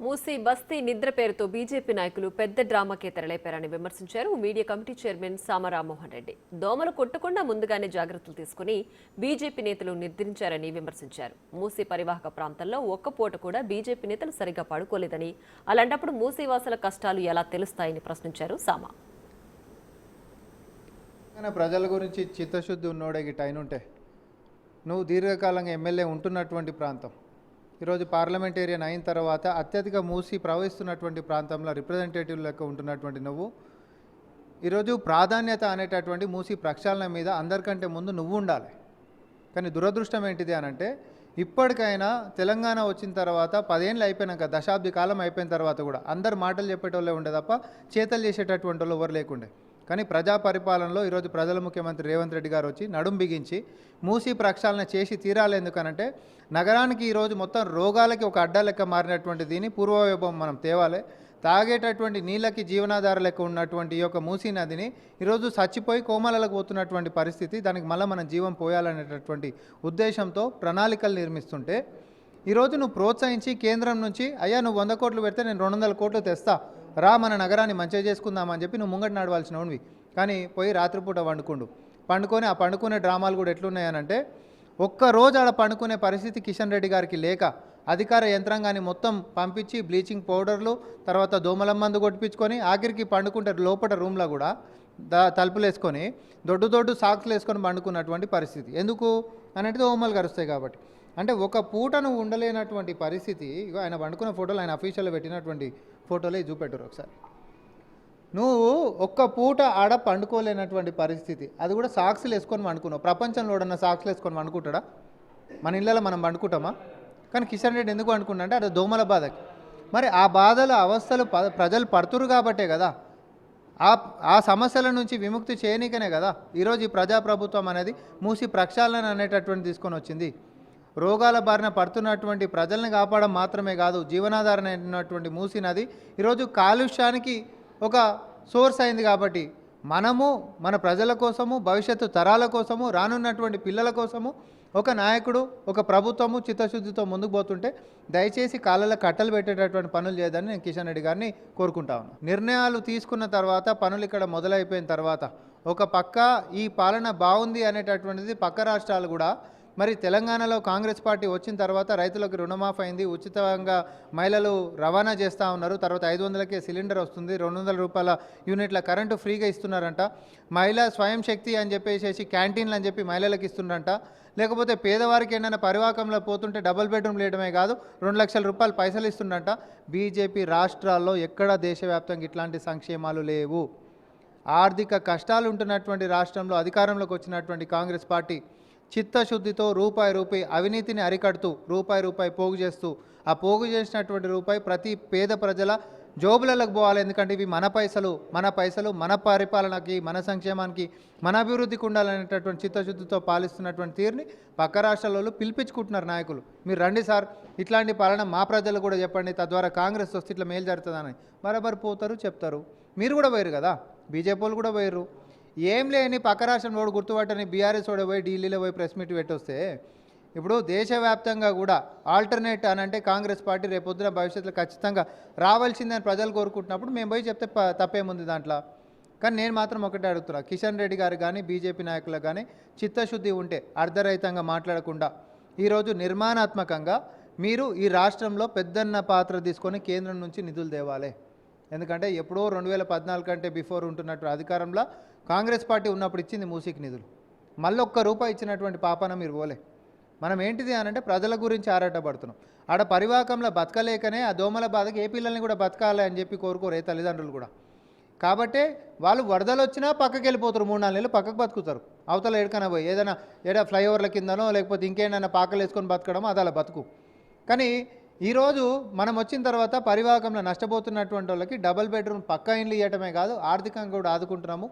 మూసీ బస్తీ నిద్ర పేరుతో బీజేపీ నాయకులు పెద్ద డ్రామాకే తెరలేపారని విమర్శించారు మీడియా కమిటీ చైర్మన్ సామరామోహన్ రెడ్డి. దోమలు కొట్టకుండా ముందుగానే జాగ్రత్తలు తీసుకుని బీజేపీ నేతలు నిర్ధారించారని విమర్శించారు. మూసీ పరివాహక ప్రాంతంలో ఒక్క పూట కూడా బీజేపీ నేతలు సరిగ్గా పడుకోలేదని, అలాంటప్పుడు మూసీ వాసుల కష్టాలు ఎలా తెలుస్తాయని ప్రశ్నించారు సామా. ప్రజల గురించి చిత్తశుద్ధి ఉన్నోడే గిట్టైన ఉంటే నువ్వు దీర్ఘకాలంగా ఎమ్మెల్యే ఉంటున్నటువంటి ప్రాంతం, ఈరోజు పార్లమెంటేరియన్ అయిన తర్వాత అత్యధిక మూసి ప్రవహిస్తున్నటువంటి ప్రాంతంలో రిప్రజెంటేటివ్ లెక్క ఉంటున్నటువంటి నువ్వు ఈరోజు ప్రాధాన్యత అనేటటువంటి మూసి ప్రక్షాళన మీద అందరికంటే ముందు నువ్వు ఉండాలి. కానీ దురదృష్టం ఏంటిది అనంటే ఇప్పటికైనా తెలంగాణ వచ్చిన తర్వాత 10 ఏళ్ళు అయిపోయినాక, దశాబ్ది కాలం అయిపోయిన తర్వాత కూడా అందరు మాటలు చెప్పేటోళ్ళే ఉండే తప్ప చేతలు చేసేటటువంటి వాళ్ళు ఎవరు లేకుండే. కానీ ప్రజా పరిపాలనలో ఈరోజు ప్రజల ముఖ్యమంత్రి రేవంత్ రెడ్డి గారు వచ్చి నడుం బిగించి మూసి ప్రక్షాళన చేసి తీరాలి. ఎందుకనంటే నగరానికి ఈరోజు మొత్తం రోగాలకి ఒక అడ్డా లెక్క మారినటువంటి దీన్ని పూర్వవైభవం మనం తేవాలి. తాగేటటువంటి నీళ్ళకి జీవనాధార లెక్క ఉన్నటువంటి ఈ యొక్క మూసీ నదిని ఈరోజు చచ్చిపోయి కోమలలకు పోతున్నటువంటి పరిస్థితి, దానికి మళ్ళీ మనం జీవం పోయాలనేటటువంటి ఉద్దేశంతో ప్రణాళికలు నిర్మిస్తుంటే ఈరోజు నువ్వు ప్రోత్సహించి కేంద్రం నుంచి అయ్యా నువ్వు 100 కోట్లు పెడితే నేను 200 కోట్లు తెస్తా, రా మన నగరాన్ని మంచిగా చేసుకుందామని చెప్పి నువ్వు ముంగట నడవాల్సిన ఉన్నవి. కానీ పోయి రాత్రిపూట పండుకొని ఆ పండుకునే డ్రామాలు కూడా ఎట్లున్నాయనంటే ఒక్కరోజు ఆడ పండుకునే పరిస్థితి కిషన్ రెడ్డి గారికి లేక అధికార యంత్రాంగాన్ని మొత్తం పంపించి బ్లీచింగ్ పౌడర్లు తర్వాత దోమల మందు కొట్టించుకొని ఆఖరికి పండుకుంటే లోపల రూమ్లో కూడా తలుపులు వేసుకొని దొడ్డు సాక్స్లు వేసుకొని పండుకున్నటువంటి పరిస్థితి. ఎందుకు అనేది దోమలు కరుస్తాయి కాబట్టి. అంటే ఒక పూట నువ్వు ఉండలేనటువంటి పరిస్థితి. ఇగో ఆయన పండుకున్న ఫోటోలు ఆయన అఫీషియల్గా పెట్టినటువంటి ఫోటోలే చూపెట్టరు ఒకసారి. నువ్వు ఒక్క పూట ఆడ పండుకోలేనటువంటి పరిస్థితి, అది కూడా సాక్స్లు వేసుకొని పండుకున్నావు. ప్రపంచంలో ఎవడన్నా సాక్స్లు వేసుకొని పండుకుంటాడా? మన ఇళ్ళలో మనం పండుకుంటామా? కానీ కిషన్ రెడ్డి ఎందుకు పండుకున్నా అంటే అది దోమల బాధకి. మరి ఆ బాధల అవస్థలు ప్రజలు పడుతురు కాబట్టే కదా, ఆ సమస్యల నుంచి విముక్తి చేయనీకనే కదా ఈరోజు ఈ ప్రజాప్రభుత్వం అనేది మూసి ప్రక్షాళన అనేటటువంటి తీసుకొని వచ్చింది. రోగాల బారిన పడుతున్నటువంటి ప్రజల్ని కాపాడడం మాత్రమే కాదు, జీవనాధారణ అయినటువంటి మూసీ నది ఈరోజు కాలుష్యానికి ఒక సోర్స్ అయింది. కాబట్టి మనము మన ప్రజల కోసము, భవిష్యత్తు తరాల కోసము, రానున్నటువంటి పిల్లల కోసము ఒక నాయకుడు, ఒక ప్రభుత్వము చిత్తశుద్ధితో ముందుకు పోతుంటే దయచేసి కాళ్ళలో కట్టలు పెట్టేటటువంటి పనులు చేయదని నేను కిషన్ రెడ్డి గారిని కోరుకుంటా ఉన్నాను. నిర్ణయాలు తీసుకున్న తర్వాత, పనులు ఇక్కడ మొదలైపోయిన తర్వాత ఒక పక్క ఈ పాలన బాగుంది అనేటటువంటిది పక్క రాష్ట్రాలు కూడా, మరి తెలంగాణలో కాంగ్రెస్ పార్టీ వచ్చిన తర్వాత రైతులకు రుణమాఫీ అయింది, ఉచితంగా మహిళలు రవాణా చేస్తూ ఉన్నారు, తర్వాత 500కే సిలిండర్ వస్తుంది, 200 రూపాయల యూనిట్ల కరెంటు ఫ్రీగా ఇస్తున్నారంట, మహిళా స్వయం శక్తి అని చెప్పేసి క్యాంటీన్లు అని చెప్పి మహిళలకు ఇస్తున్నారంట, లేకపోతే పేదవారికి ఏంటన్నా పరివాకంలో పోతుంటే డబుల్ బెడ్రూమ్ లేయడమే కాదు 2 లక్షల రూపాయలు పైసలు ఇస్తుండంట. బీజేపీ రాష్ట్రాల్లో ఎక్కడ దేశవ్యాప్తంగా ఇట్లాంటి సంక్షేమాలు లేవు. ఆర్థిక కష్టాలు ఉంటున్నటువంటి రాష్ట్రంలో అధికారంలోకి వచ్చినటువంటి కాంగ్రెస్ పార్టీ చిత్తశుద్ధితో రూపాయి అవినీతిని అరికడుతూ రూపాయి పోగు చేస్తూ, ఆ పోగు చేసినటువంటి రూపాయి ప్రతి పేద ప్రజల జోబులకు పోవాలి. ఎందుకంటే ఇవి మన పైసలు మన పరిపాలనకి, మన సంక్షేమానికి, మన అభివృద్ధికి ఉండాలనేటటువంటి చిత్తశుద్ధితో పాలిస్తున్నటువంటి తీరుని పక్క రాష్ట్రాలలో పిలిపించుకుంటున్నారు నాయకులు. మీరు రండి సార్, ఇట్లాంటి పాలన మా ప్రజలు కూడా చెప్పండి, తద్వారా కాంగ్రెస్ వస్తే ఇట్లా మేలు జరుగుతుందని బరాబర్ పోతారు, చెప్తారు. మీరు కూడా పోయారు కదా, బీజేపీ వాళ్ళు కూడా పోయారు. ఏం లేని పక్క రాష్ట్రం వాడు గుర్తుపట్టని బీఆర్ఎస్ వాడు పోయి ఢిల్లీలో పోయి ప్రెస్ మీట్ పెట్టొస్తే ఇప్పుడు దేశవ్యాప్తంగా కూడా ఆల్టర్నేట్ అని అంటే కాంగ్రెస్ పార్టీ రేపొద్దున భవిష్యత్తులో ఖచ్చితంగా రావాల్సిందని ప్రజలు కోరుకుంటున్నప్పుడు మేము పోయి చెప్తే తప్పేముంది దాంట్లో. కానీ నేను మాత్రం ఒకటే అడుగుతున్నా, కిషన్ రెడ్డి గారు కానీ బీజేపీ నాయకులకు కానీ చిత్తశుద్ధి ఉంటే అర్ధరహితంగా మాట్లాడకుండా ఈరోజు నిర్మాణాత్మకంగా మీరు ఈ రాష్ట్రంలో పెద్దన్న పాత్ర తీసుకొని కేంద్రం నుంచి నిధులు తేవాలి. ఎందుకంటే ఎప్పుడో 2014 కంటే బిఫోర్ ఉంటున్నట్టు అధికారంలో కాంగ్రెస్ పార్టీ ఉన్నప్పుడు ఇచ్చింది మూసీకి నిధులు, మళ్ళీ ₹1 ఇచ్చినటువంటి పాపన మీరు పోలే. మనం ఏంటిది అనంటే ప్రజల గురించి ఆరాటపడుతున్నాం. ఆడ పరివాకంలో బతకలేకనే ఆ దోమల బాధకి ఏ పిల్లల్ని కూడా బతకాలి అని చెప్పి కోరుకోరు ఏ తల్లిదండ్రులు కూడా. కాబట్టే వాళ్ళు వరదలు వచ్చినా పక్కకి వెళ్ళిపోతారు, 3-4 నెలలు పక్కకు బతుకుతారు. అవతల ఎడకన పోయి ఏడా ఫ్లైఓవర్ల కిందనో లేకపోతే ఇంకేమైనా పాకలు వేసుకొని బతకడమో అది అలా బతుకు. కానీ ఈరోజు మనం వచ్చిన తర్వాత పరివాహకంలో నష్టపోతున్నటువంటి వాళ్ళకి డబుల్ బెడ్రూమ్ పక్కా ఇండ్లు ఇవ్వటమే కాదు, ఆర్థికంగా కూడా ఆదుకుంటున్నాము.